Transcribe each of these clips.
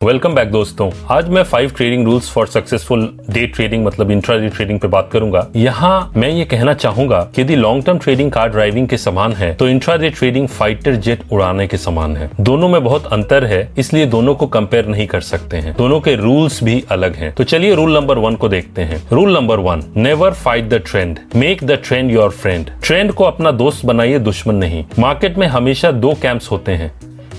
Welcome back दोस्तों। आज मैं 5 trading rules for successful day trading मतलब इंट्राडे ट्रेडिंग पे बात करूंगा। यहाँ मैं ये कहना चाहूंगा कि यदि long term trading car driving के समान है तो इंट्राडे ट्रेडिंग फाइटर जेट उड़ाने के समान है। दोनों में बहुत अंतर है, इसलिए दोनों को कंपेयर नहीं कर सकते हैं। दोनों के रूल्स भी अलग हैं। तो चलिए रूल नंबर 1 को देखते हैं। Rule number 1, never fight the trend, make the trend your friend. Trend को अपना दोस्त बनाइए, दुश्मन नहीं। मार्केट में हमेशा 2 कैंप्स होते हैं,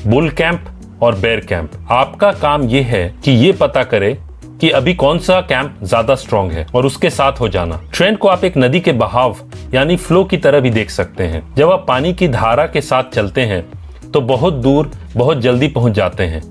बुल कैंप और बेयर कैंप। आपका काम ये है कि ये पता करे कि अभी कौन सा कैंप ज्यादा स्ट्रांग है और उसके साथ हो जाना। ट्रेंड को आप एक नदी के बहाव यानी फ्लो की तरह भी देख सकते हैं। जब आप पानी की धारा के साथ चलते हैं तो बहुत दूर बहुत जल्दी पहुंच जाते हैं,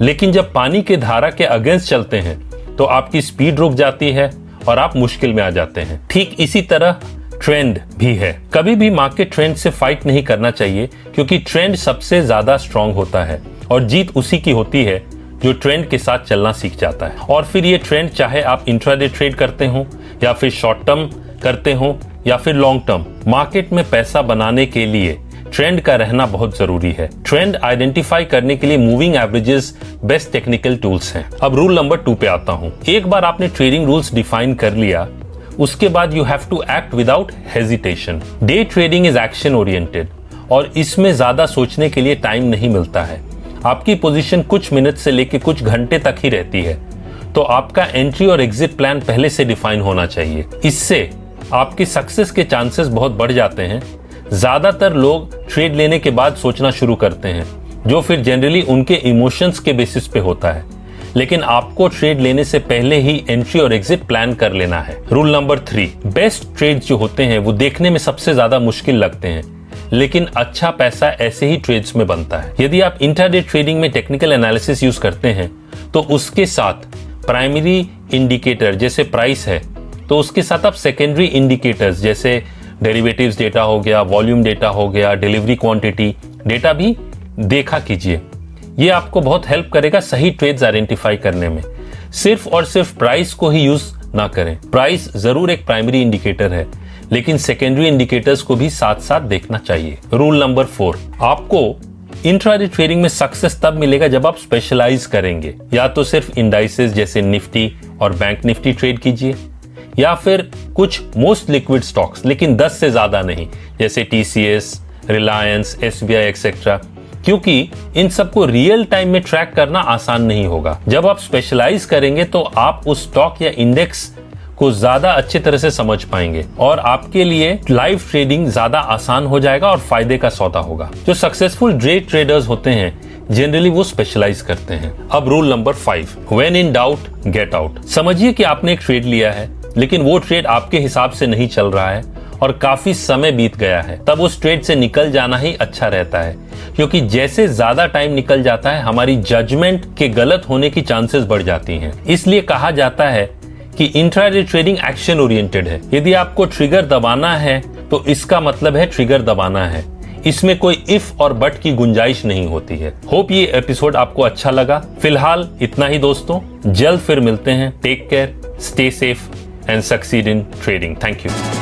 लेकिन जब पानी के धारा के अगेंस्ट चलते हैं तो आपकी स्पीड रुक जाती है और आप मुश्किल में आ जाते हैं। ठीक इसी तरह ट्रेंड भी है। कभी भी मार्केट ट्रेंड से फाइट नहीं करना चाहिए, क्योंकि ट्रेंड सबसे ज्यादा स्ट्रांग होता है और जीत उसी की होती है जो ट्रेंड के साथ चलना सीख जाता है। और फिर ये ट्रेंड चाहे आप इंट्राडे ट्रेड करते हो या फिर शॉर्ट टर्म करते हो या फिर लॉन्ग टर्म, मार्केट में पैसा बनाने के लिए ट्रेंड का रहना बहुत जरूरी है। ट्रेंड आइडेंटिफाई करने के लिए moving averages best technical tools हैं। अब रूल नंबर 2 पे आता हूं। एक बार आपने ट्रेडिंग रूल्स डिफाइन कर लिया, उसके बाद you have to act without hesitation. Day trading is action oriented और इसमें ज्यादा सोचने के लिए टाइम नहीं मिलता है। आपकी पोजीशन कुछ मिनट से लेकर कुछ घंटे तक ही रहती है, तो आपका एंट्री और एग्जिट प्लान पहले से डिफाइन होना चाहिए। इससे आपकी सक्सेस के चांसेस बहुत बढ़ जाते हैं। ज्यादातर लोग ट्रेड लेने के बाद सोचना शुरू करते हैं, जो फिर जनरली उनके इमोशंस के बेसिस पे होता है, लेकिन आपको ट्रेड लेने से पहले ही एंट्री और एग्जिट प्लान कर लेना है। रूल नंबर 3, बेस्ट ट्रेड जो होते हैं वो देखने में सबसे ज्यादा मुश्किल लगते हैं, लेकिन अच्छा पैसा ऐसे ही ट्रेड्स में बनता है। यदि आप इंट्राडे ट्रेडिंग में टेक्निकल एनालिसिस यूज करते हैं तो उसके साथ प्राइमरी इंडिकेटर जैसे प्राइस है, तो उसके साथ आप सेकेंडरी इंडिकेटर्स जैसे डेरिवेटिव्स डेटा हो गया, वॉल्यूम डेटा हो गया, डिलीवरी क्वांटिटी डेटा भी देखा कीजिए। ये आपको बहुत हेल्प करेगा सही ट्रेड्स आइडेंटिफाई करने में। सिर्फ और सिर्फ प्राइस को ही यूज ना करें। प्राइस जरूर एक प्राइमरी इंडिकेटर है, लेकिन सेकेंडरी इंडिकेटर्स को भी साथ साथ देखना चाहिए। रूल नंबर 4, आपको इंट्राडे ट्रेडिंग में सक्सेस तब मिलेगा जब आप स्पेशलाइज करेंगे। या तो सिर्फ इंडाइसेस जैसे निफ्टी और बैंक निफ्टी ट्रेड कीजिए, या फिर कुछ मोस्ट लिक्विड स्टॉक्स लेकिन 10 से ज्यादा नहीं, जैसे TCS, रिलायंस, SBI एक्सेट्रा, क्योंकि इन सबको रियल टाइम में ट्रैक करना आसान नहीं होगा। जब आप स्पेशलाइज करेंगे तो आप उस स्टॉक या इंडेक्स को ज्यादा अच्छे तरह से समझ पाएंगे और आपके लिए लाइव ट्रेडिंग ज्यादा आसान हो जाएगा और फायदे का सौदा होगा। जो सक्सेसफुल डे ट्रेडर्स होते हैं जनरली वो स्पेशलाइज करते हैं। अब rule number 5, when in doubt get out. समझिए कि आपने एक ट्रेड लिया है, लेकिन वो ट्रेड आपके हिसाब से नहीं चल रहा है और काफी समय बीत गया है, तब उस ट्रेड से निकल जाना ही अच्छा रहता है, क्योंकि जैसे ज्यादा टाइम निकल जाता है हमारी जजमेंट के गलत होने की चांसेस बढ़ जाती हैं। इसलिए कहा जाता है कि इंट्राडे ट्रेडिंग एक्शन ओरिएंटेड है। यदि आपको ट्रिगर दबाना है तो इसका मतलब है ट्रिगर दबाना है। इसमें कोई इफ और बट की गुंजाइश नहीं होती है। होप ये एपिसोड आपको अच्छा लगा। फिलहाल इतना ही दोस्तों, जल्द फिर मिलते हैं। Take care, stay safe and succeed in trading. Thank you.